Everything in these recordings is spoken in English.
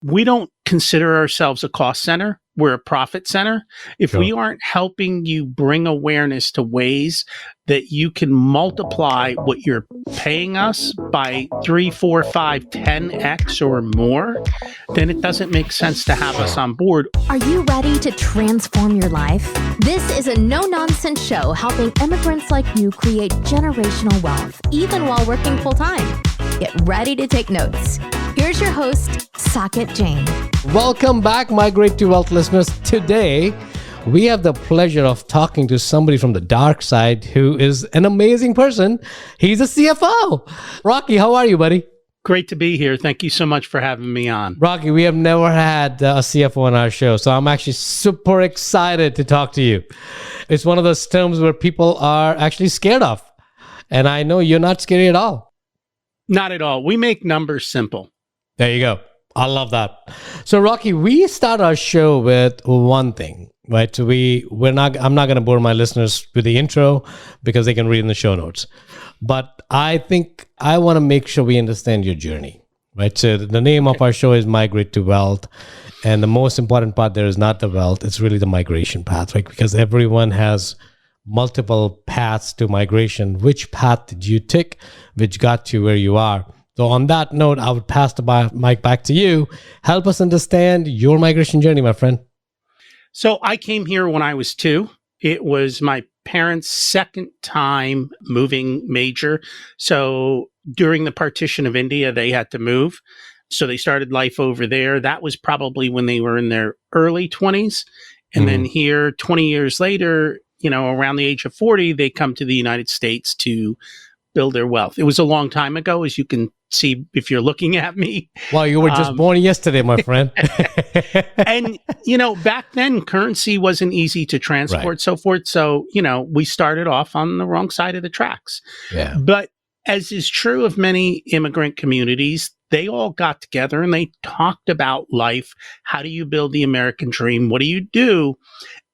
we don't consider ourselves a cost center. We're a profit center. If we aren't helping you bring awareness to ways that you can multiply what you're paying us by 3, 4, 5, 10x or more, then it doesn't make sense to have us on board. Are you ready to transform your life? This is a no-nonsense show helping immigrants like you create generational wealth, even while working full-time. Get ready to take notes. Here's your host, Saket Jain. Welcome back, Migrate to Wealth listeners. Today, we have the pleasure of talking to somebody from the dark side who is an amazing person. He's a CFO. Rocky, how are you, buddy? Great to be here. Thank you so much for having me on. Rocky, we have never had a CFO on our show, so I'm actually super excited to talk to you. It's one of those terms where people are actually scared of, and I know you're not scary at all. Not at all. We make numbers simple. There you go. I love that. So, Rocky, we start our show with one thing, right? So I'm not going to bore my listeners with the intro because they can read in the show notes. But I think I want to make sure we understand your journey, right? So the name of our show is Migrate to Wealth. And the most important part there is not the wealth. It's really the migration path, right? Because everyone has multiple paths to migration. Which path did you take, which got you where you are? So on that note, I would pass the mic back to you. Help us understand your migration journey, my friend. So I came here when I was 2. It was my parents' second time moving major. So during the partition of India, they had to move. So they started life over there. That was probably when they were in their early 20s. And then here, 20 years later, around the age of 40, they come to the United States to build their wealth. It was a long time ago, as you can see if you're looking at me. Well, you were just born yesterday, my friend. And, back then, currency wasn't easy to transport, so forth. So, we started off on the wrong side of the tracks. Yeah. But as is true of many immigrant communities, they all got together and they talked about life. How do you build the American dream? What do you do?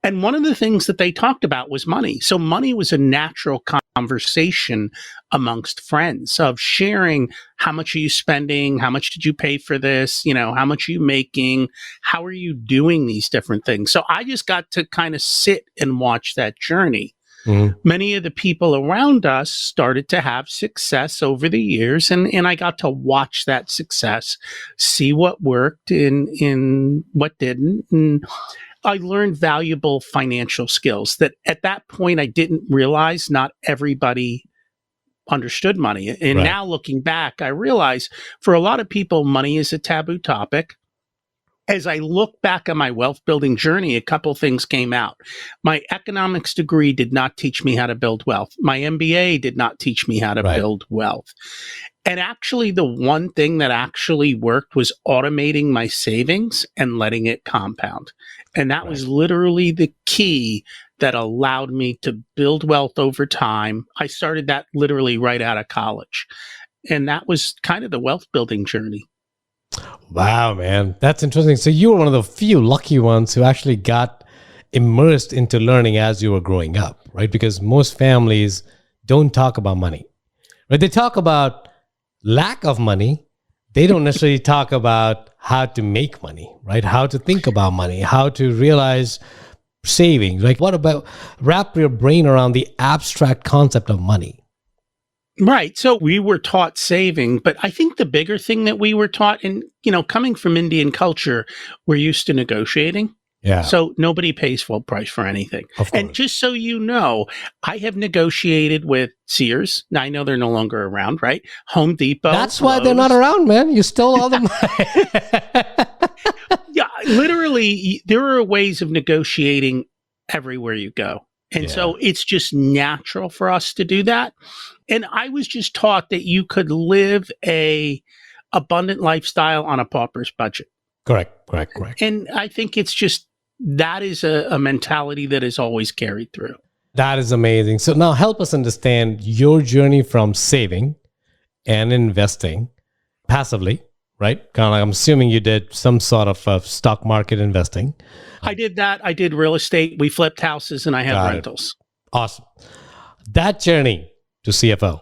And one of the things that they talked about was money. So money was a natural conversation amongst friends of sharing. How much are you spending? How much did you pay for this? How much are you making? How are you doing these different things? So I just got to kind of sit and watch that journey. Many of the people around us started to have success over the years, and I got to watch that success, see what worked and what didn't. And I learned valuable financial skills that at that point I didn't realize not everybody understood money. And now looking back, I realize for a lot of people, money is a taboo topic. As I look back on my wealth building journey, a couple things came out. My economics degree did not teach me how to build wealth. My MBA did not teach me how to build wealth. And actually, the one thing that actually worked was automating my savings and letting it compound. And that was literally the key that allowed me to build wealth over time. I started that literally right out of college. And that was kind of the wealth building journey. Wow, man. That's interesting. So you were one of the few lucky ones who actually got immersed into learning as you were growing up, right? Because most families don't talk about money, right? They talk about lack of money. They don't necessarily talk about how to make money, right? How to think about money, how to realize savings. Like, what about wrap your brain around the abstract concept of money? Right. So we were taught saving, but I think the bigger thing that we were taught, and, coming from Indian culture, we're used to negotiating. Yeah. So nobody pays full price for anything. And just so you know, I have negotiated with Sears. Now, I know they're no longer around, right? Home Depot. That's why they're not around, man. You stole all the money. Yeah, literally, there are ways of negotiating everywhere you go. And so it's just natural for us to do that. And I was just taught that you could live a abundant lifestyle on a pauper's budget. Correct. And I think it's just, that is a mentality that is always carried through. That is amazing. So now help us understand your journey from saving and investing passively, right? Kind of like, I'm assuming you did some sort of stock market investing. I did that. I did real estate. We flipped houses and I had rentals. Awesome. That journey to CFO,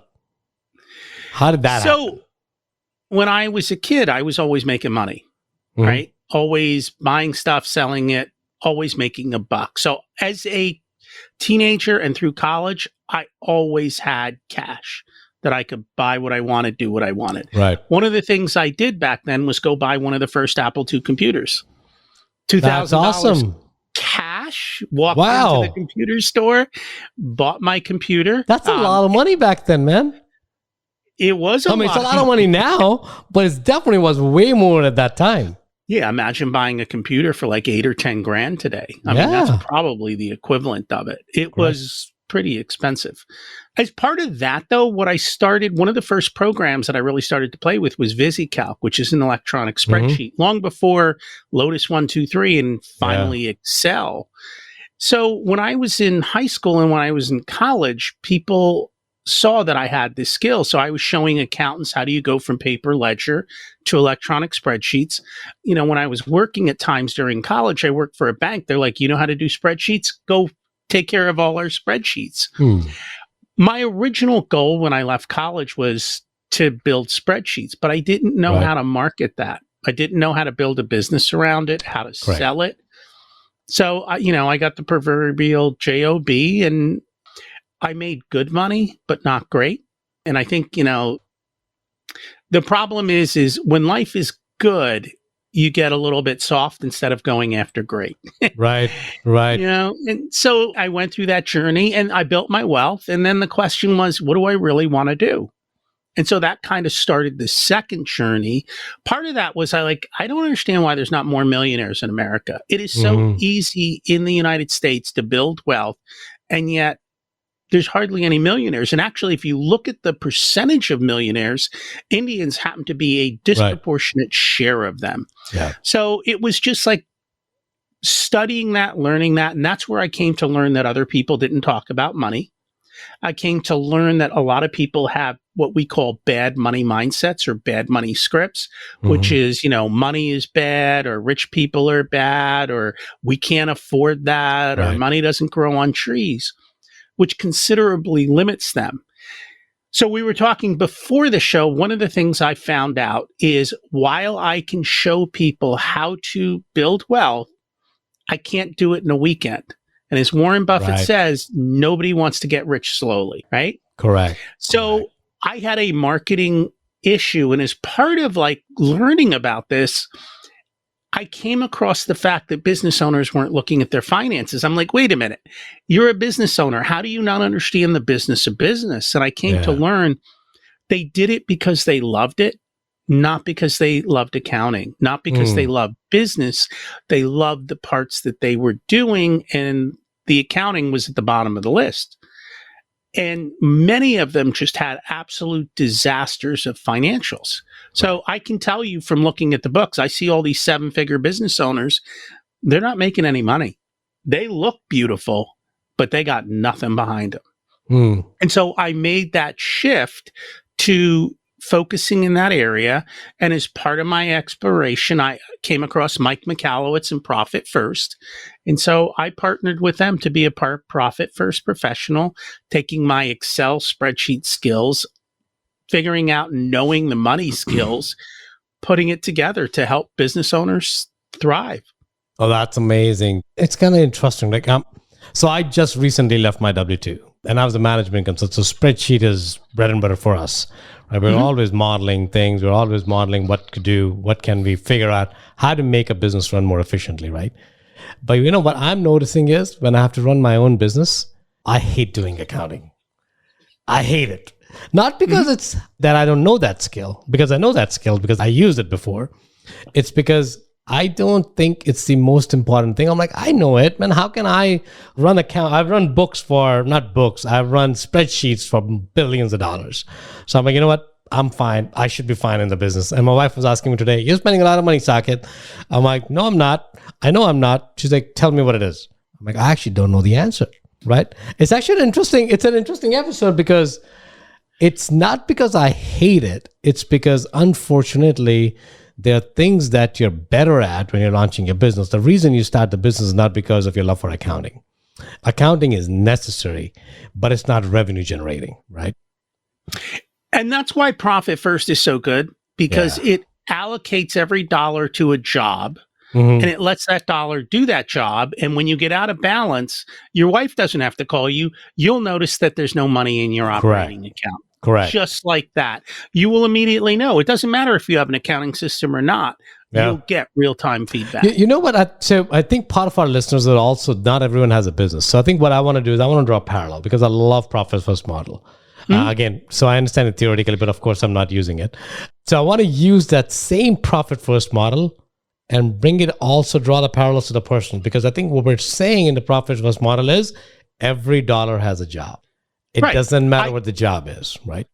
how did that happen? So when I was a kid, I was always making money. right? Always buying stuff, selling it, always making a buck. So as a teenager and through college, I always had cash that I could buy what I wanted, do what I wanted. Right. One of the things I did back then was go buy one of the first Apple II computers. $2,000 That's awesome. Cash, walked into the computer store, bought my computer. That's a lot of money back then, man. It was a lot. It's a lot of money now, but it definitely was way more at that time. Yeah, imagine buying a computer for like 8 or 10 grand today. I mean, that's probably the equivalent of it. It was pretty expensive. As part of that, though, one of the first programs that I really started to play with was VisiCalc, which is an electronic spreadsheet, long before Lotus 1, 2, 3, and finally Excel. So when I was in high school and when I was in college, people saw that I had this skill. So I was showing accountants, how do you go from paper ledger to electronic spreadsheets? You know, when I was working at times during college, I worked for a bank. They're like, you know how to do spreadsheets? Go take care of all our spreadsheets. My original goal when I left college was to build spreadsheets, but I didn't know how to market that. I didn't know how to build a business around it, how to sell it. So, I got the proverbial job, and I made good money, but not great. And I think, the problem is when life is good, you get a little bit soft instead of going after great. Right. And so I went through that journey and I built my wealth. And then the question was, what do I really want to do? And so that kind of started the second journey. Part of that was I don't understand why there's not more millionaires in America. It is so easy in the United States to build wealth, and yet there's hardly any millionaires. And actually, if you look at the percentage of millionaires, Indians happen to be a disproportionate share of them. Yeah. So it was just like studying that, learning that. And that's where I came to learn that other people didn't talk about money. I came to learn that a lot of people have what we call bad money mindsets or bad money scripts, which is, money is bad, or rich people are bad, or we can't afford that, or money doesn't grow on trees, which considerably limits them. So we were talking before the show, one of the things I found out is while I can show people how to build wealth, I can't do it in a weekend. And as Warren Buffett says, nobody wants to get rich slowly, right? Correct. So I had a marketing issue. And as part of learning about this, I came across the fact that business owners weren't looking at their finances. I'm like, wait a minute, you're a business owner. How do you not understand the business of business? And I came to learn they did it because they loved it, not because they loved accounting, not because they loved business. They loved the parts that they were doing, and the accounting was at the bottom of the list. And many of them just had absolute disasters of financials. So I can tell you from looking at the books, I see all these 7-figure business owners, they're not making any money. They look beautiful, but they got nothing behind them. And so I made that shift to focusing in that area. And as part of my exploration, I came across Mike Michalowicz and Profit First. And so I partnered with them to be a Profit First professional, taking my Excel spreadsheet skills, figuring out and knowing the money skills, putting it together to help business owners thrive. Oh, that's amazing. It's kind of interesting. So I just recently left my W-2 and I was a management consultant. So spreadsheet is bread and butter for us. Right? We're always modeling things. We're always modeling what to do, what can we figure out, how to make a business run more efficiently, right? But what I'm noticing is when I have to run my own business, I hate doing accounting. I hate it. Not because it's that I don't know that skill, because I know that skill because I used it before. It's because I don't think it's the most important thing. I'm like, I know it, man. How can I run account? I've run I've run spreadsheets for billions of dollars. So I'm like, you know what? I'm fine. I should be fine in the business. And my wife was asking me today, you're spending a lot of money, Saket. I'm like, no, I'm not. I know I'm not. She's like, tell me what it is. I'm like, I actually don't know the answer, right? It's actually an interesting episode because it's not because I hate it. It's because unfortunately, there are things that you're better at when you're launching your business. The reason you start the business is not because of your love for accounting. Accounting is necessary, but it's not revenue generating, right? And that's why Profit First is so good, because allocates every dollar to a job. And it lets that dollar do that job. And when you get out of balance, your wife doesn't have to call you. You'll notice that there's no money in your operating account. Correct. Just like that. You will immediately know. It doesn't matter if you have an accounting system or not. You'll get real-time feedback. You know what? So I think part of our listeners are also, not everyone has a business. So I think what I want to do is I want to draw a parallel because I love profit first model. Again, so I understand it theoretically, but of course I'm not using it. So I want to use that same profit first model and bring it, also draw the parallels to the person, because I think what we're saying in the profit first model is every dollar has a job. It doesn't matter what the job is, right?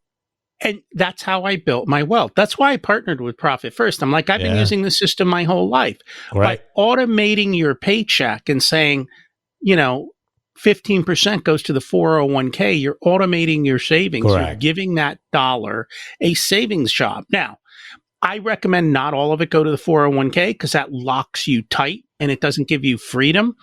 And that's how I built my wealth. That's why I partnered with Profit First. I'm like, I've been using the system my whole life. By automating your paycheck and saying, 15% goes to the 401k, you're automating your savings. You're giving that dollar a savings job. Now, I recommend not all of it go to the 401k because that locks you tight and it doesn't give you freedom.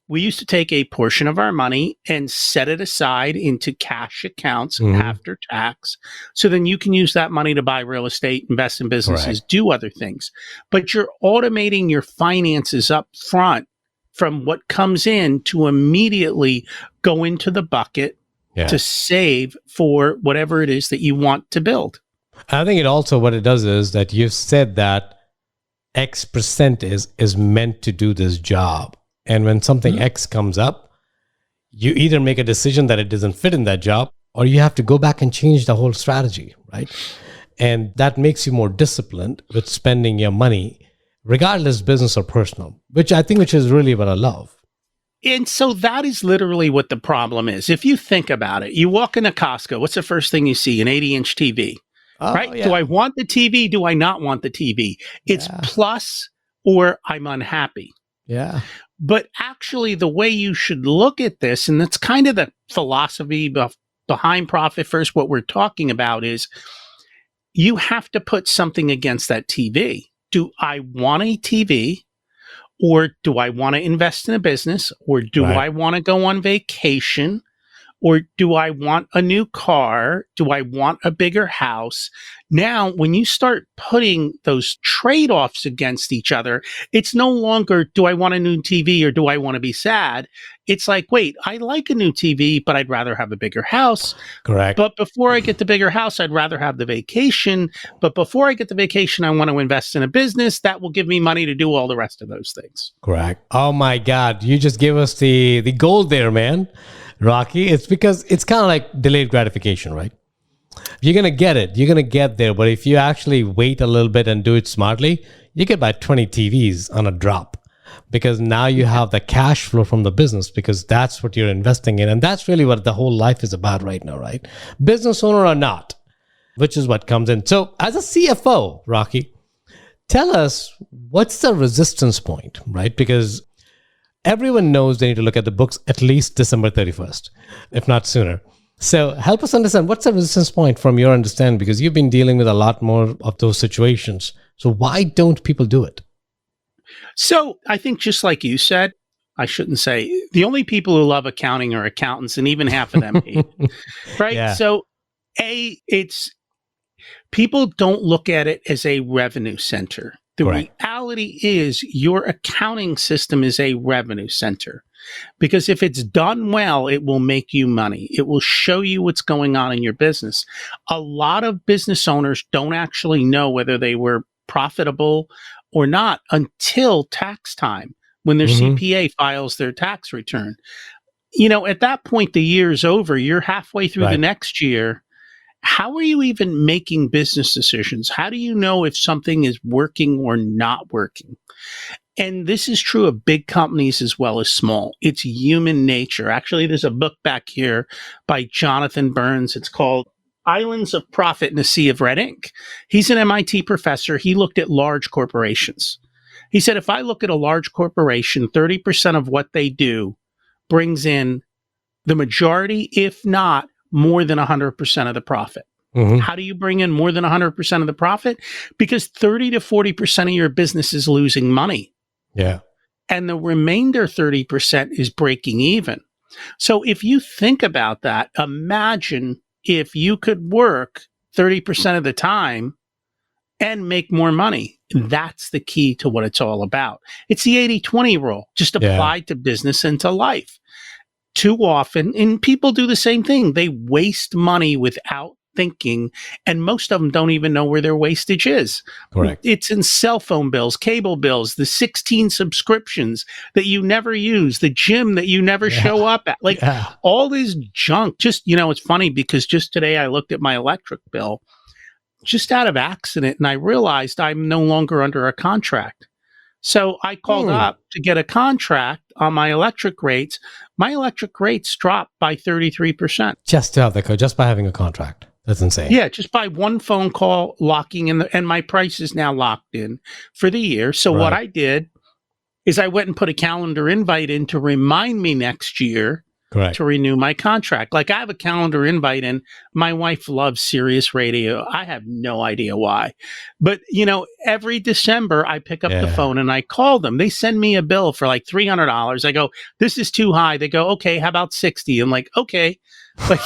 We used to take a portion of our money and set it aside into cash accounts after tax. So then you can use that money to buy real estate, invest in businesses, do other things. But you're automating your finances up front from what comes in to immediately go into the bucket to save for whatever it is that you want to build. I think it also, what it does is that you've said that X percent is meant to do this job. And when something X comes up, you either make a decision that it doesn't fit in that job, or you have to go back and change the whole strategy, right? And that makes you more disciplined with spending your money, regardless business or personal, which is really what I love. And so that is literally what the problem is. If you think about it, you walk into Costco, what's the first thing you see? An 80-inch TV. Right? Yeah. Do I want the TV? Do I not want the TV? It's plus or I'm unhappy. Yeah. But actually, the way you should look at this, and that's kind of the philosophy behind Profit First, what we're talking about is you have to put something against that TV. Do I want a TV? Or do I want to invest in a business? Or do I want to go on vacation? Or do I want a new car? Do I want a bigger house? Now, when you start putting those trade-offs against each other, it's no longer, do I want a new TV or do I want to be sad? It's like, wait, I like a new TV, but I'd rather have a bigger house. Correct. But before I get the bigger house, I'd rather have the vacation. But before I get the vacation, I want to invest in a business that will give me money to do all the rest of those things. Correct. Oh my God. You just gave us the gold there, man. Rocky. It's because it's kind of like delayed gratification, right? You're going to get it. You're going to get there. But if you actually wait a little bit and do it smartly, you get buy 20 TVs on a drop, because now you have the cash flow from the business, because that's what you're investing in. And that's really what the whole life is about right now, right? Business owner or not, which is what comes in. So as a CFO, Rocky, tell us, what's the resistance point, right? Because everyone knows they need to look at the books at least December 31st, if not sooner. So help us understand, what's the resistance point from your understanding? Because you've been dealing with a lot more of those situations. So why don't people do it? So I think just like you said, I shouldn't say, the only people who love accounting are accountants, and even half of them hate it, right? Yeah. So it's people don't look at it as a revenue center. The reality is your accounting system is a revenue center, because if it's done well, it will make you money. It will show you what's going on in your business. A lot of business owners don't actually know whether they were profitable or not until tax time, when their CPA files their tax return. At that point, the year's over. You're halfway through the next year. How are you even making business decisions? How do you know if something is working or not working? And this is true of big companies as well as small. It's human nature. Actually, there's a book back here by Jonathan Byrnes. It's called Islands of Profit in a Sea of Red Ink. He's an MIT professor. He looked at large corporations. He said, if I look at a large corporation, 30% of what they do brings in the majority, if not more than 100% of the profit. How do you bring in more than 100% of the profit? Because 30 to 40% of your business is losing money. Yeah. And the remainder 30% is breaking even. So if you think about that, imagine if you could work 30% of the time and make more money. That's the key to what it's all about. It's the 80-20 rule, just applied to business and to life. Too often, and people do the same thing, they waste money without thinking, and most of them don't even know where their wastage is. Correct. It's in cell phone bills, cable bills, the 16 subscriptions that you never use, the gym that you never show up at, like all this junk. Just, it's funny because just today I looked at my electric bill just out of accident, and I realized I'm no longer under a contract. So I called up to get a contract on my electric rates. My electric rates dropped by 33%. Just to have the code, just by having a contract. That's insane. Yeah, just by one phone call, locking in and my price is now locked in for the year. So what I did is I went and put a calendar invite in to remind me next year to renew my contract. Like I have a calendar invite in. My wife loves Sirius Radio. I have no idea why. But, every December I pick up the phone and I call them. They send me a bill for like $300. I go, this is too high. They go, okay, how about 60? I'm like, okay. Like,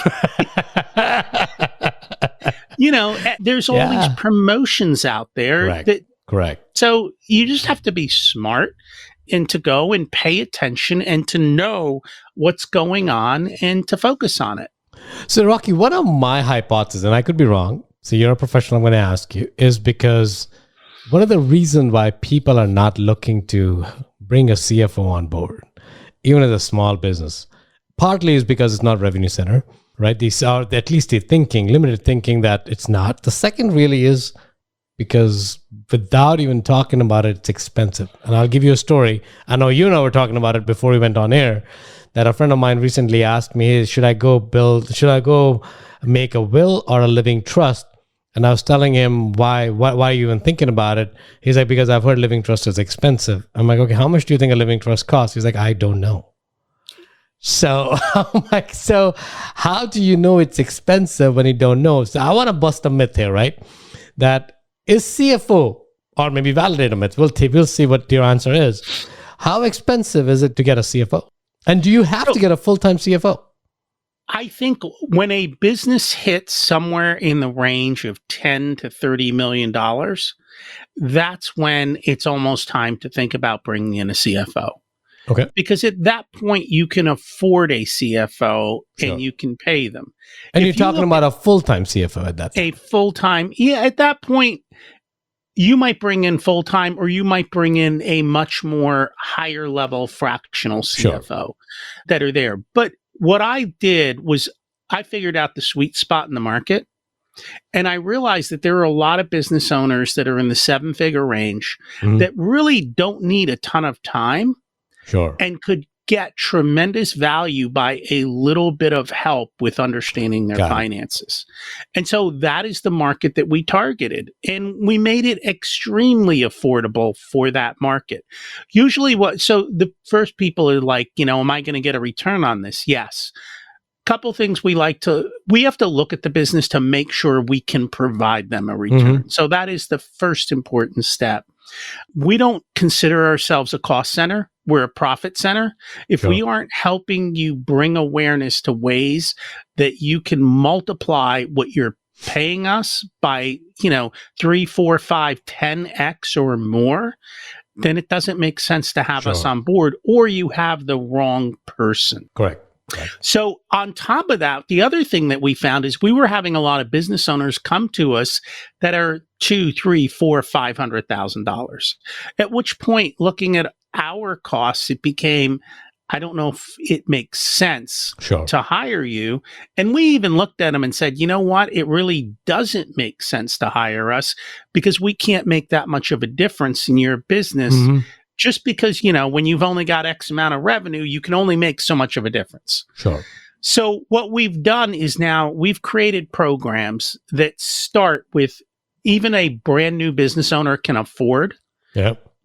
there's all these promotions out there. Correct. So you just have to be smart and to go and pay attention and to know what's going on and to focus on it. So, Rocky, one of my hypotheses, and I could be wrong, so you're a professional, I'm going to ask you, is because one of the reasons why people are not looking to bring a CFO on board, even as a small business, partly is because it's not revenue center, right? These are at least limited thinking that it's not. The second really is because without even talking about it, it's expensive. And I'll give you a story. I know you and I were talking about it before we went on air, that a friend of mine recently asked me, hey, should I go make a will or a living trust? And I was telling him, why are you even thinking about it? He's like, because I've heard living trust is expensive. I'm like, okay, how much do you think a living trust costs? He's like, I don't know. So I'm like, so how do you know it's expensive when you don't know? So I want to bust a myth here, right? That is CFO, or maybe validate a myth. We'll see what your answer is. How expensive is it to get a CFO? And do you have to get a full-time CFO? I think when a business hits somewhere in the range of $10 to $30 million, that's when it's almost time to think about bringing in a CFO. Okay. Because at that point, you can afford a CFO and you can pay them. And you're talking about a full-time CFO at that time. A full-time, at that point, you might bring in full-time or you might bring in a much more higher level fractional CFO that are there. But what I did was I figured out the sweet spot in the market. And I realized that there are a lot of business owners that are in the 7-figure range that really don't need a ton of time. And could get tremendous value by a little bit of help with understanding their finances. And so that is the market that we targeted. And we made it extremely affordable for that market. Usually so the first people are like, am I going to get a return on this? Yes. Couple things we have to look at the business to make sure we can provide them a return. So that is the first important step. We don't consider ourselves a cost center. We're a profit center. If we aren't helping you bring awareness to ways that you can multiply what you're paying us by, 3, 4, 5, 10x or more, then it doesn't make sense to have us on board, or you have the wrong person. Correct. So on top of that, the other thing that we found is we were having a lot of business owners come to us that are $200,000, $300,000, $400,000, $500,000. At which point, looking at our costs, it became, I don't know if it makes sense to hire you. And we even looked at them and said, you know what? It really doesn't make sense to hire us because we can't make that much of a difference in your business. Just because, when you've only got X amount of revenue, you can only make so much of a difference. So what we've done is now we've created programs that start with even a brand new business owner can afford,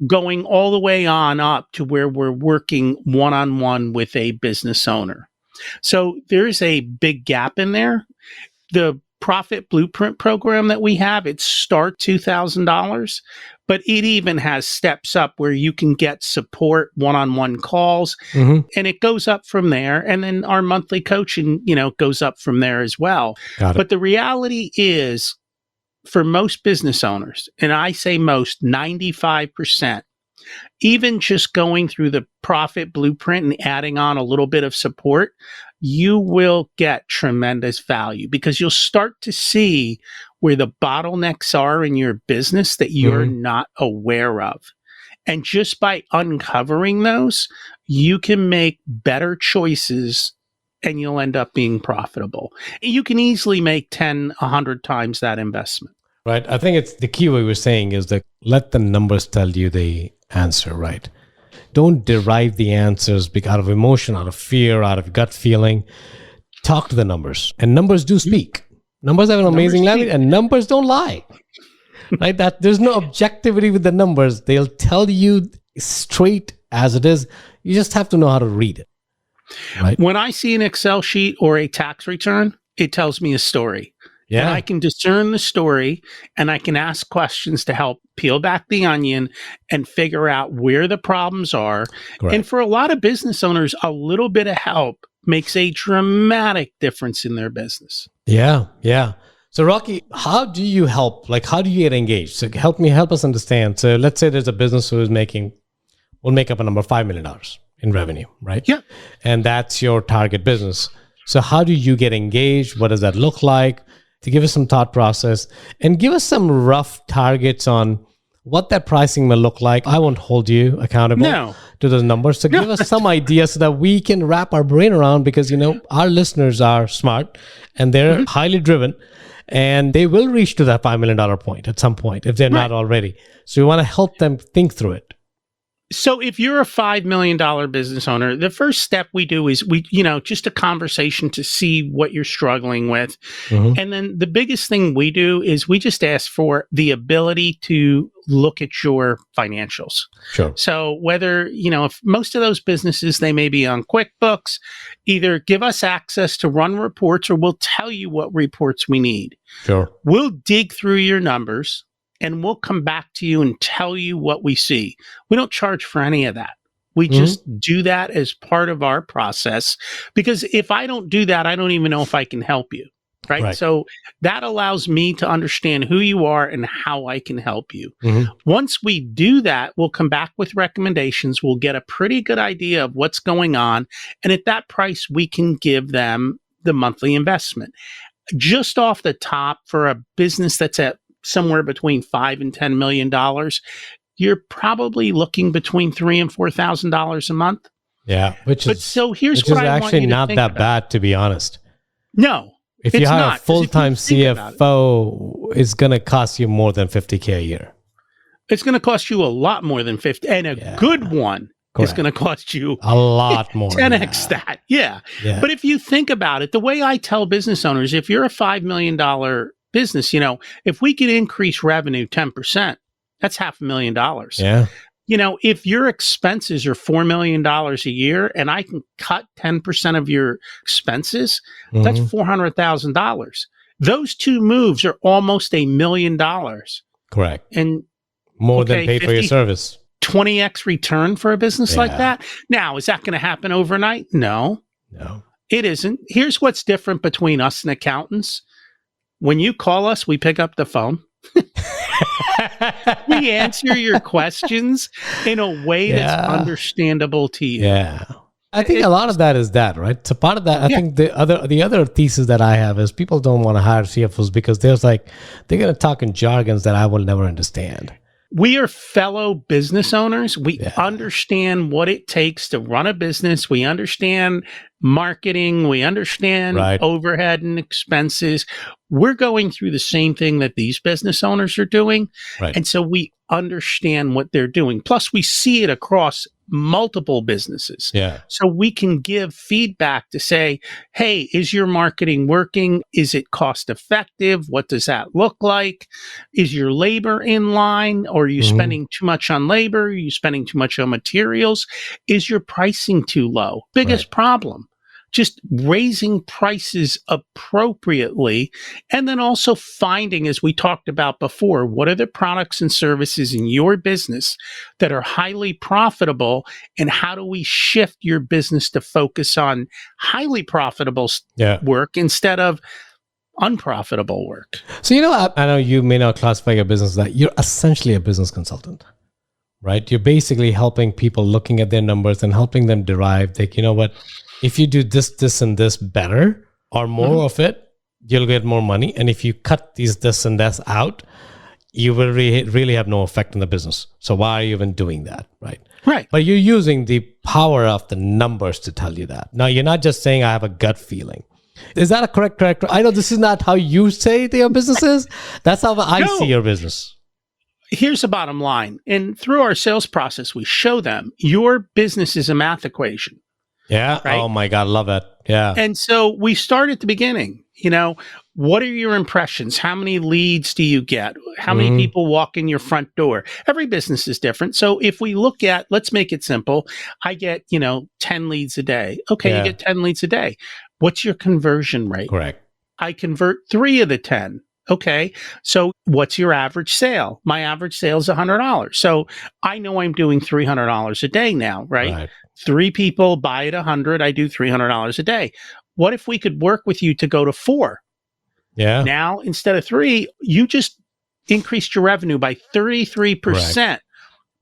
going all the way on up to where we're working one-on-one with a business owner. So there's a big gap in there. The Profit Blueprint program that we have, it starts $2,000, but it even has steps up where you can get support, one-on-one calls, and it goes up from there. And then our monthly coaching, goes up from there as well. But the reality is, for most business owners, and I say most, 95%, even just going through the profit blueprint and adding on a little bit of support, you will get tremendous value because you'll start to see where the bottlenecks are in your business that you're not aware of. And just by uncovering those, you can make better choices and you'll end up being profitable. You can easily make 10, 100 times that investment. Right. I think it's the key what we're saying is that let the numbers tell you the answer, right? Don't derive the answers out of emotion, out of fear, out of gut feeling. Talk to the numbers. And numbers do speak. Numbers have an amazing language and numbers don't lie. Right? That there's no objectivity with the numbers. They'll tell you straight as it is. You just have to know how to read it. Right? When I see an Excel sheet or a tax return, it tells me a story. Yeah. And I can discern the story and I can ask questions to help peel back the onion and figure out where the problems are. Correct. And for a lot of business owners, a little bit of help makes a dramatic difference in their business. Yeah, yeah. So Rocky, how do you help? Like, how do you get engaged? So help us understand. So let's say there's a business who is will make up a number, $5 million in revenue, right? Yeah. And that's your target business. So how do you get engaged? What does that look like? To give us some thought process and give us some rough targets on what that pricing will look like. I won't hold you accountable to those numbers. So give us some ideas so that we can wrap our brain around because, our listeners are smart and they're highly driven and they will reach to that $5 million point at some point if they're not already. So we want to help them think through it. So if you're a $5 million business owner, the first step we do is just a conversation to see what you're struggling with. And then the biggest thing we do is we just ask for the ability to look at your financials. Sure. So whether, if most of those businesses, they may be on QuickBooks, either give us access to run reports or we'll tell you what reports we need. Sure. We'll dig through your numbers. And we'll come back to you and tell you what we see. We don't charge for any of that. We just do that as part of our process. Because if I don't do that, I don't even know if I can help you. Right? So that allows me to understand who you are and how I can help you. Once we do that, we'll come back with recommendations. We'll get a pretty good idea of what's going on. And at that price, we can give them the monthly investment. Just off the top, for a business that's at somewhere between $5 and $10 million, you're probably looking between $3,000 and $4,000 a month. Yeah, here's what I want you to think about. Actually not that bad, to be honest. No, if you hire a full-time CFO, it's going to cost you more than $50K a year. It's going to cost you a lot more than 50, and a good one is going to cost you a lot more. 10x that. Yeah. But if you think about it, the way I tell business owners, if you're a $5 million business, if we can increase revenue 10%, that's $500,000. Yeah. If your expenses are $4 million a year and I can cut 10% of your expenses, that's $400,000. Those two moves are almost $1 million. Correct. And more than pay for your service. 20x return for a business like that. Now, is that going to happen overnight? No, it isn't. Here's what's different between us and accountants. When you call us, we pick up the phone. We answer your questions in a way that's understandable to you. Yeah. I think a lot of that is that, right? So part of that, I think the other thesis that I have is people don't want to hire CFOs because they're going to talk in jargons that I will never understand. We are fellow business owners. We understand what it takes to run a business. We understand marketing. We understand overhead and expenses. We're going through the same thing that these business owners are doing. And so we understand what they're doing. Plus, we see it across multiple businesses. So we can give feedback to say, hey, is your marketing working? Is it cost effective? What does that look like? Is your labor in line? Or are you spending too much on labor? Are you spending too much on materials? Is your pricing too low? Biggest problem. Just raising prices appropriately, and then also finding, as we talked about before, what are the products and services in your business that are highly profitable, and how do we shift your business to focus on highly profitable work instead of unprofitable work. So, I know you may not classify your business that you're essentially a business consultant, right? You're basically helping people looking at their numbers and helping them derive, like, you know what, if you do this, and this better or more of it, you'll get more money. And if you cut this and this out, you will really have no effect on the business. So why are you even doing that, right? Right. But you're using the power of the numbers to tell you that. Now, you're not just saying I have a gut feeling. Is that a correct? I know this is not how you say that your business is. That's how I see your business. Here's the bottom line. And through our sales process, we show them your business is a math equation. Yeah. Right? Oh my God. Love it. Yeah. And so we start at the beginning. What are your impressions? How many leads do you get? How many people walk in your front door? Every business is different. So if we look at, let's make it simple. I get, 10 leads a day. Okay, you get 10 leads a day. What's your conversion rate? Correct. I convert 3 of the 10. Okay, so what's your average sale? My average sale is $100. So I know I'm doing $300 a day now, right? 3 people buy at 100. I do $300 a day. What if we could work with you to go to 4? Yeah. Now, instead of 3, you just increased your revenue by 33%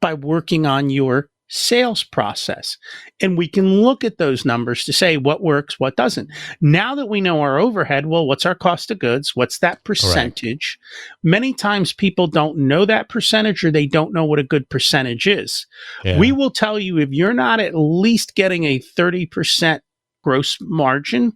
by working on your sales process. And we can look at those numbers to say what works, what doesn't. Now that we know our overhead, well, what's our cost of goods? What's that percentage? Many times people don't know that percentage, or they don't know what a good percentage is. Yeah. We will tell you, if you're not at least getting a 30% gross margin,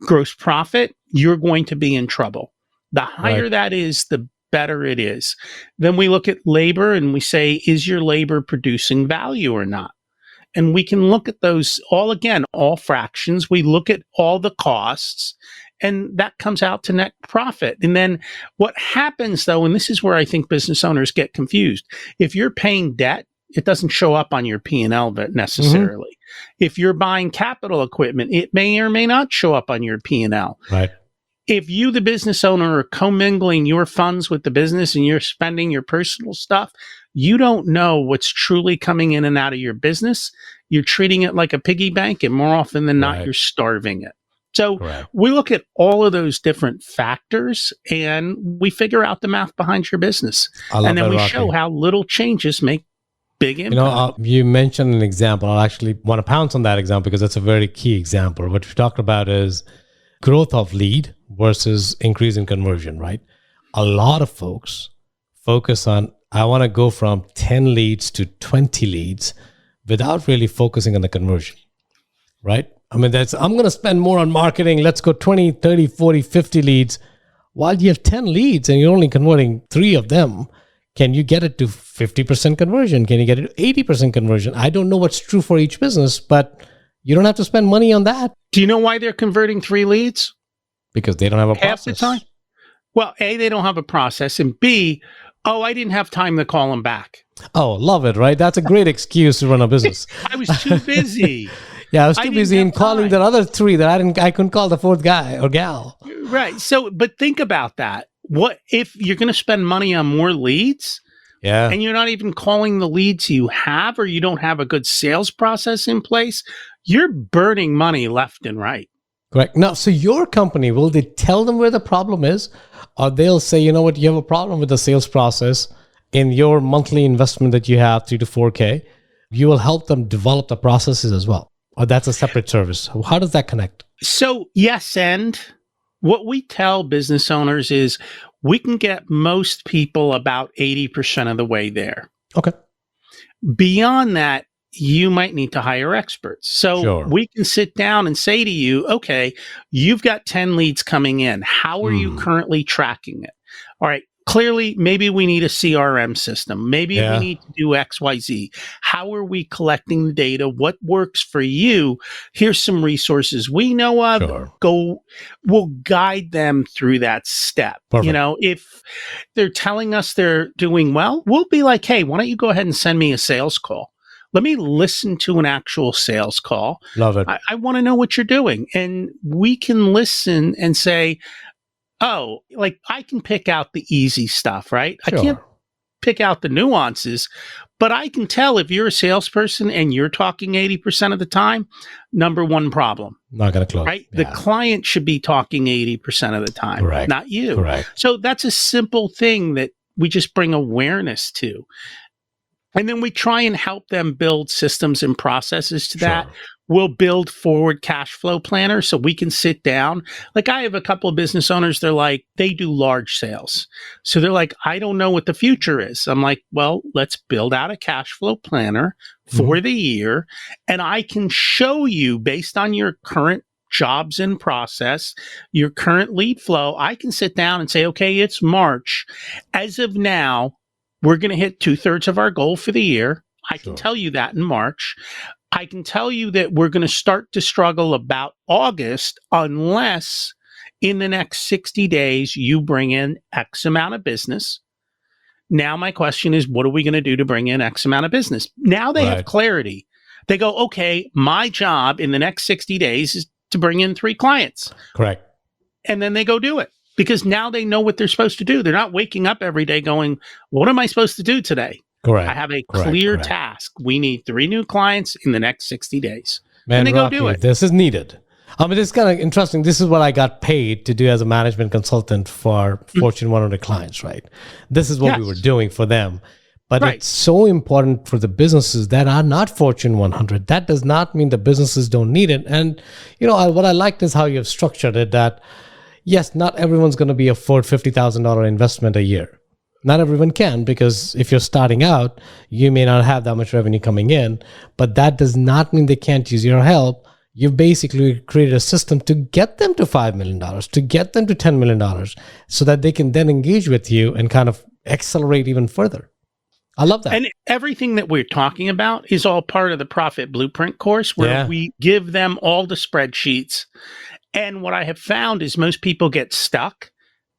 gross profit, you're going to be in trouble. The higher that is, the better it is. Then we look at labor and we say, is your labor producing value or not? And we can look at those all fractions. We look at all the costs, and that comes out to net profit. And then what happens, though, and this is where I think business owners get confused. If you're paying debt, it doesn't show up on your P&L necessarily. If you're buying capital equipment, it may or may not show up on your P&L. Right. If you, the business owner, are commingling your funds with the business and you're spending your personal stuff, you don't know what's truly coming in and out of your business. You're treating it like a piggy bank, and more often than not, you're starving it. So we look at all of those different factors, and we figure out the math behind your business. And then we show how little changes make big impact. You mentioned an example. I actually want to pounce on that example because that's a very key example. What we talked about is growth of lead versus increase in conversion, right? A lot of folks focus on, I want to go from 10 leads to 20 leads without really focusing on the conversion, right? I mean, I'm going to spend more on marketing. Let's go 20, 30, 40, 50 leads. While you have 10 leads and you're only converting 3 of them, can you get it to 50% conversion? Can you get it to 80% conversion? I don't know what's true for each business, but you don't have to spend money on that. Do you know why they're converting 3 leads? Because they don't have a process. Half the time? Well, A, they don't have a process, and B, I didn't have time to call them back. Oh, love it, right? That's a great excuse to run a business. I was too busy. Yeah, I was too busy in calling the other 3 that I couldn't call the 4th guy or gal. Right. So, but think about that. What if you're going to spend money on more leads? Yeah. And you're not even calling the leads you have, or you don't have a good sales process in place? You're burning money left and right. Correct. Now, so your company, will they tell them where the problem is? Or they'll say, you know what, you have a problem with the sales process in your monthly investment that you have, 3 to 4K. You will help them develop the processes as well. Or that's a separate service. How does that connect? So yes, and what we tell business owners is we can get most people about 80% of the way there. Okay. Beyond that, you might need to hire experts. So we can sit down and say to you, okay, you've got 10 leads coming in. How are you currently tracking it? All right. Clearly, maybe we need a CRM system. Maybe we need to do XYZ. How are we collecting the data? What works for you? Here's some resources we know of. We'll guide them through that step. Perfect. If they're telling us they're doing well, we'll be like, hey, why don't you go ahead and send me a sales call? Let me listen to an actual sales call. Love it. I want to know what you're doing. And we can listen and say, I can pick out the easy stuff, right? I can't pick out the nuances, But I can tell if you're a salesperson and you're talking 80% of the time, number one problem. Not going to close. Right? Yeah. The client should be talking 80% of the time, correct, not you. Correct. So that's a simple thing that we just bring awareness to. And then we try and help them build systems and processes to that. We'll build forward cash flow planners so we can sit down. Like I have a couple of business owners, they do large sales. So they're like, I don't know what the future is. I'm like, well, let's build out a cash flow planner for the year. And I can show you based on your current jobs in process, your current lead flow. I can sit down and say, okay, it's March. As of now, we're going to hit 2/3 of our goal for the year. I can tell you that in March. I can tell you that we're going to start to struggle about August unless in the next 60 days you bring in X amount of business. Now my question is, what are we going to do to bring in X amount of business? Now they have clarity. They go, okay, my job in the next 60 days is to bring in 3 clients. Correct. And then they go do it because now they know what they're supposed to do. They're not waking up every day going, what am I supposed to do today? Correct. I have a clear task. We need 3 new clients in the next 60 days. Man, and they Rocky, go do it. This is needed. I mean, it's kind of interesting. This is what I got paid to do as a management consultant for Fortune 100 clients, right? This is what we were doing for them. But it's so important for the businesses that are not Fortune 100. That does not mean the businesses don't need it. And, what I liked is how you have structured it that, yes, not everyone's going to be afford $50,000 investment a year. Not everyone can, because if you're starting out, you may not have that much revenue coming in, but that does not mean they can't use your help. You've basically created a system to get them to $5 million, to get them to $10 million, so that they can then engage with you and kind of accelerate even further. I love that. And everything that we're talking about is all part of the Profit Blueprint course where we give them all the spreadsheets. And what I have found is most people get stuck.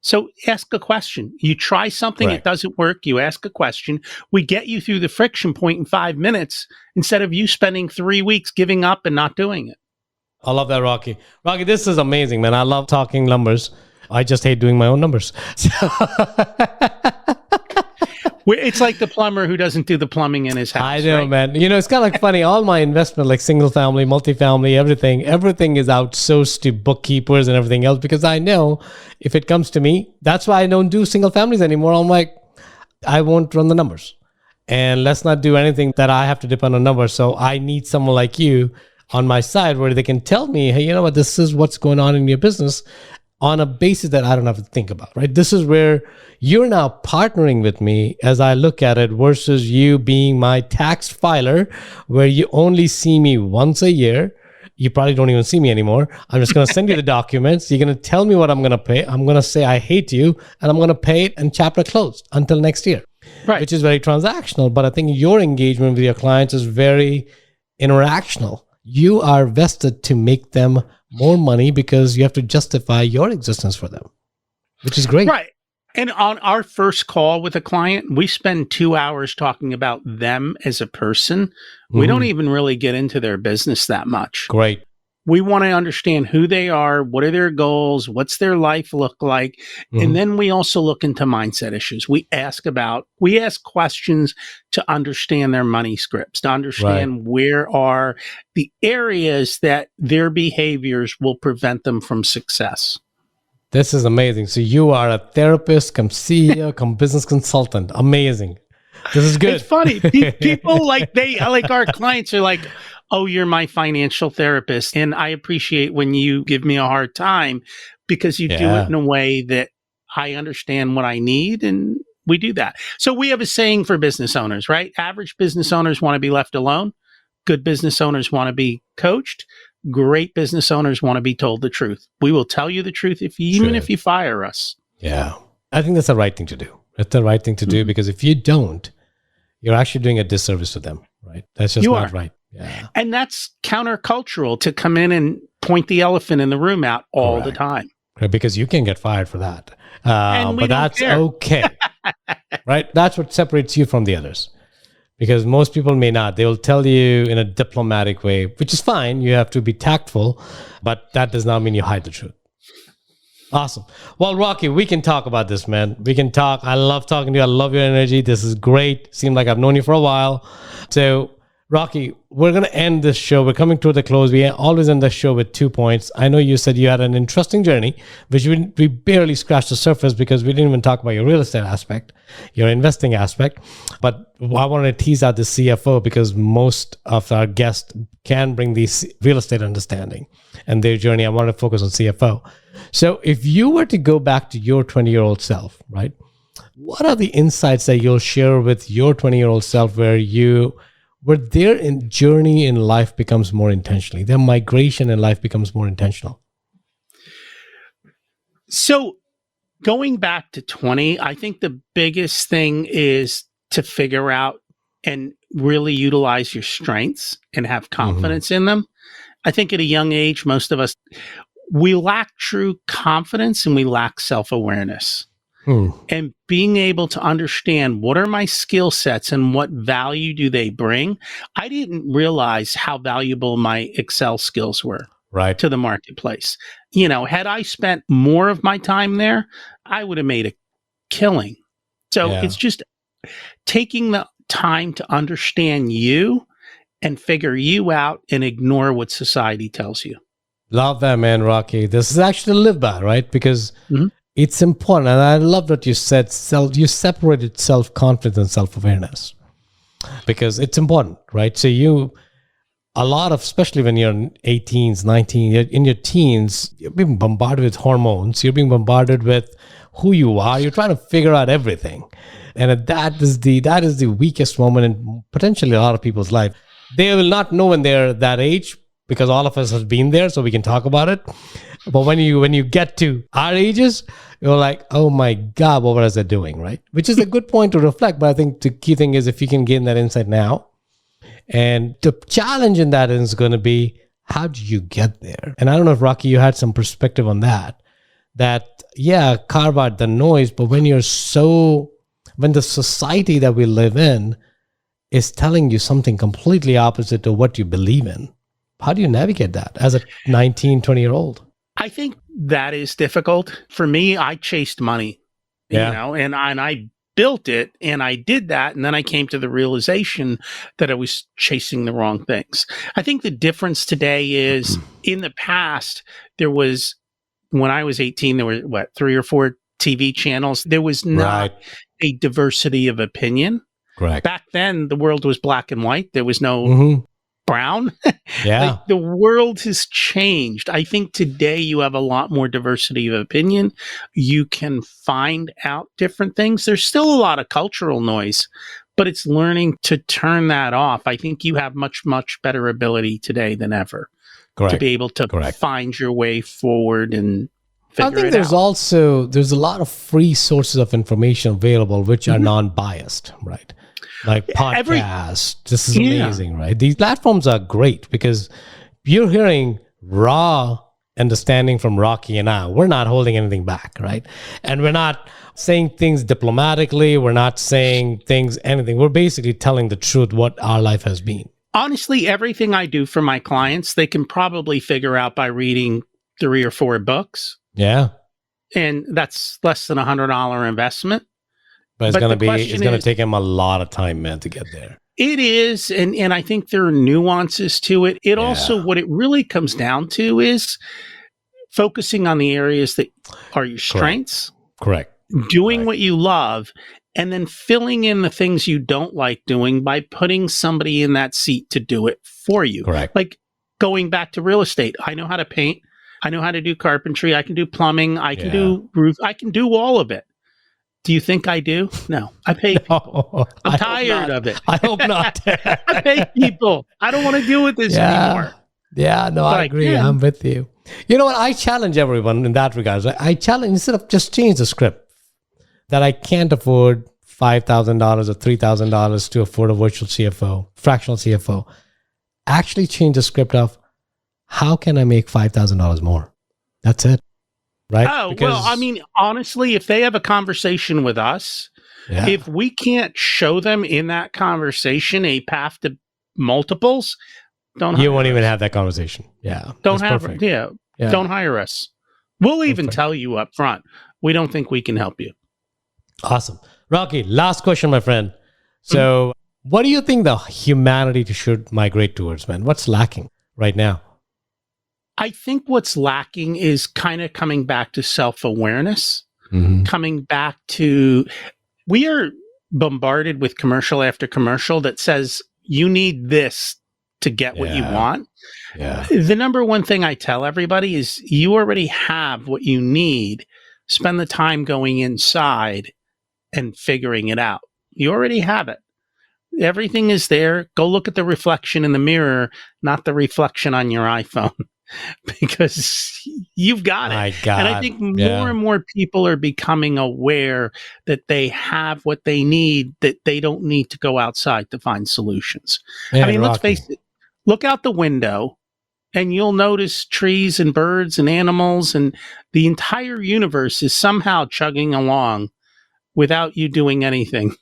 So ask a question. You try something, it doesn't work, you ask a question. We get you through the friction point in 5 minutes instead of you spending 3 weeks giving up and not doing it. I love that, Rocky. Rocky, this is amazing, man. I love talking numbers. I just hate doing my own numbers. It's like the plumber who doesn't do the plumbing in his house. I know, man. It's kind of like funny. All my investment, like single family, multifamily, everything is outsourced to bookkeepers and everything else because I know if it comes to me, that's why I don't do single families anymore. I'm like, I won't run the numbers. And let's not do anything that I have to depend on numbers. So I need someone like you on my side where they can tell me, hey, you know what, this is what's going on in your business on a basis that I don't have to think about, right? This is where you're now partnering with me as I look at it versus you being my tax filer where you only see me once a year. You probably don't even see me anymore. I'm just going to send you the documents. You're going to tell me what I'm going to pay. I'm going to say, I hate you, and I'm going to pay it and chapter closed until next year, which is very transactional. But I think your engagement with your clients is very interactional. You are vested to make them more money because you have to justify your existence for them, which is great. Right. And on our first call with a client, we spend 2 hours talking about them as a person. We don't even really get into their business that much. Great. We want to understand who they are, what are their goals, what's their life look like. And then we also look into mindset issues. We ask questions to understand their money scripts, to understand where are the areas that their behaviors will prevent them from success. This is amazing. So you are a therapist, come CEO, come business consultant. Amazing. This is good. It's funny. People like our clients are like, oh, you're my financial therapist. And I appreciate when you give me a hard time because you do it in a way that I understand what I need. And we do that. So we have a saying for business owners, right? Average business owners want to be left alone. Good business owners want to be coached. Great business owners want to be told the truth. We will tell you the truth even if you fire us. Yeah. I think that's the right thing to do. It's the right thing to do because if you don't, you're actually doing a disservice to them, right? That's just not right. Yeah. And that's countercultural to come in and point the elephant in the room out all the time. Right, because you can get fired for that. But that's okay. Right? That's what separates you from the others. Because most people may not. They will tell you in a diplomatic way, which is fine. You have to be tactful, but that does not mean you hide the truth. Awesome. Well, Rocky, we can talk about this, man. We can talk. I love talking to you. I love your energy. This is great. Seems like I've known you for a while. So, Rocky, we're going to end this show. We're coming to the close. We always end the show with 2 points. I know you said you had an interesting journey, which we barely scratched the surface because we didn't even talk about your real estate aspect, your investing aspect. But I wanted to tease out the CFO because most of our guests can bring these real estate understanding and their journey. I wanted to focus on CFO. So if you were to go back to your 20-year-old self, right, what are the insights that you'll share with your 20-year-old self where their journey in life becomes more intentional, their migration in life becomes more intentional? So going back to 20, I think the biggest thing is to figure out and really utilize your strengths and have confidence in them. I think at a young age, most of us, we lack true confidence and we lack self-awareness. And being able to understand what are my skill sets and what value do they bring. I didn't realize how valuable my Excel skills were to the marketplace. You know, had I spent more of my time there, I would have made a killing. So it's just taking the time to understand you and figure you out and ignore what society tells you. Love that, man, Rocky. This is actually live by, right? Because it's important. And I love what you said. You separated self-confidence and self-awareness because it's important, right? So especially when you're in 18s, 19, in your teens, you're being bombarded with hormones. You're being bombarded with who you are. You're trying to figure out everything. And that is the weakest moment in potentially a lot of people's life. They will not know when they're that age, because all of us have been there, so we can talk about it. But when you get to our ages, you're like, oh my God, what was I doing, right? Which is a good point to reflect. But I think the key thing is if you can gain that insight now. And the challenge in that is going to be, how do you get there? And I don't know if, Rocky, you had some perspective on that. Carve out the noise, but when the society that we live in is telling you something completely opposite to what you believe in, how do you navigate that as a 19, 20-year-old? I think that is difficult. For me, I chased money, you know, and I built it and I did that. And then I came to the realization that I was chasing the wrong things. I think the difference today is in the past, when I was 18, there were 3 or 4 TV channels. There was not a diversity of opinion. Correct. Back then, the world was black and white. There was no brown. Like, the world has changed. I think today you have a lot more diversity of opinion. You can find out different things. There's still a lot of cultural noise, but it's learning to turn that off. I think you have much, much better ability today than ever to be able to find your way forward and figure it out. I think there's a lot of free sources of information available which are non-biased, right? Like podcasts. This is amazing, right? These platforms are great because you're hearing raw understanding from Rocky and I. We're not holding anything back, right? And we're not saying things diplomatically. We're not saying anything. We're basically telling the truth, what our life has been. Honestly, everything I do for my clients, they can probably figure out by reading 3 or 4 books. Yeah. And that's less than $100 investment. But it's going to take him a lot of time, man, to get there. It is. And I think there are nuances to it. It also, what it really comes down to is focusing on the areas that are your strengths. Correct. Doing what you love, and then filling in the things you don't like doing by putting somebody in that seat to do it for you. Correct. Like going back to real estate. I know how to paint. I know how to do carpentry. I can do plumbing. I can do roof. I can do all of it. Do you think I do? No, I pay people. I'm tired of it. I hope not. I pay people. I don't want to deal with this anymore. Yeah, no, I agree. I'm with you. You know what? I challenge everyone in that regard. I challenge, instead of just change the script, that I can't afford $5,000 or $3,000 to afford a virtual CFO, fractional CFO. Actually change the script of, how can I make $5,000 more? That's it. Right? Oh, well, I mean, honestly, if they have a conversation with us, if we can't show them in that conversation a path to multiples, don't hire us. You won't even have that conversation. Yeah. Don't hire us. We'll even tell you up front, we don't think we can help you. Awesome. Rocky, last question, my friend. So what do you think the humanity should migrate towards, man? What's lacking right now? I think what's lacking is kind of coming back to self-awareness, coming back to, we are bombarded with commercial after commercial that says you need this to get what you want. Yeah. The number one thing I tell everybody is you already have what you need. Spend the time going inside and figuring it out. You already have it. Everything is there. Go look at the reflection in the mirror, not the reflection on your iPhone, because you've got it. My God. And I think more and more people are becoming aware that they have what they need, that they don't need to go outside to find solutions. Man, I mean, let's Rocky. face it. Look out the window and you'll notice trees and birds and animals, and the entire universe is somehow chugging along without you doing anything.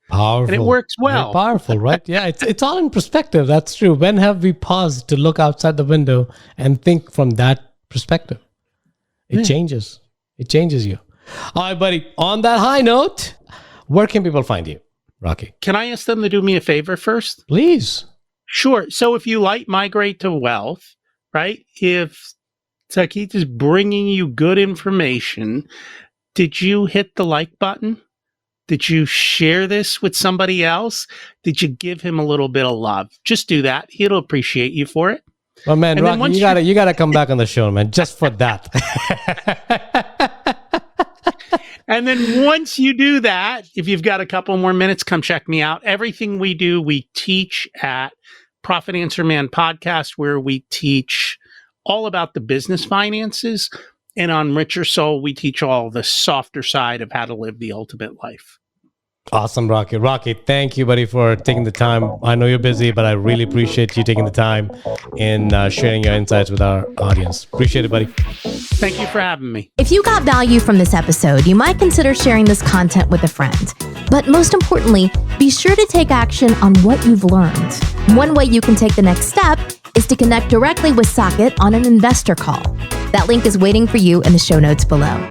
Powerful. And it works well. Very powerful, right? Yeah, it's all in perspective. That's true. When have we paused to look outside the window and think from that perspective? It changes. It changes you. All right, buddy. On that high note, where can people find you, Rocky? Can I ask them to do me a favor first? Please. Sure. So if you like Migrate to Wealth, right? If Saket is bringing you good information, did you hit the like button? Did you share this with somebody else? Did you give him a little bit of love? Just do that. He'll appreciate you for it. Well, man, And Rocky, you gotta come back on the show, man, just for that. And then once you do that, if you've got a couple more minutes, come check me out. Everything we do, we teach at Profit Answer Man podcast, where we teach all about the business finances. And on Richer Soul, we teach all the softer side of how to live the ultimate life. Awesome, Rocky. Rocky, thank you, buddy, for taking the time. I know you're busy, but I really appreciate you taking the time and sharing your insights with our audience. Appreciate it, buddy. Thank you for having me. If you got value from this episode, you might consider sharing this content with a friend. But most importantly, be sure to take action on what you've learned. One way you can take the next step is to connect directly with Saket on an investor call. That link is waiting for you in the show notes below.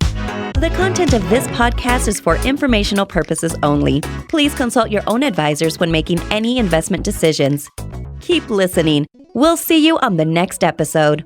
The content of this podcast is for informational purposes only. Please consult your own advisors when making any investment decisions. Keep listening. We'll see you on the next episode.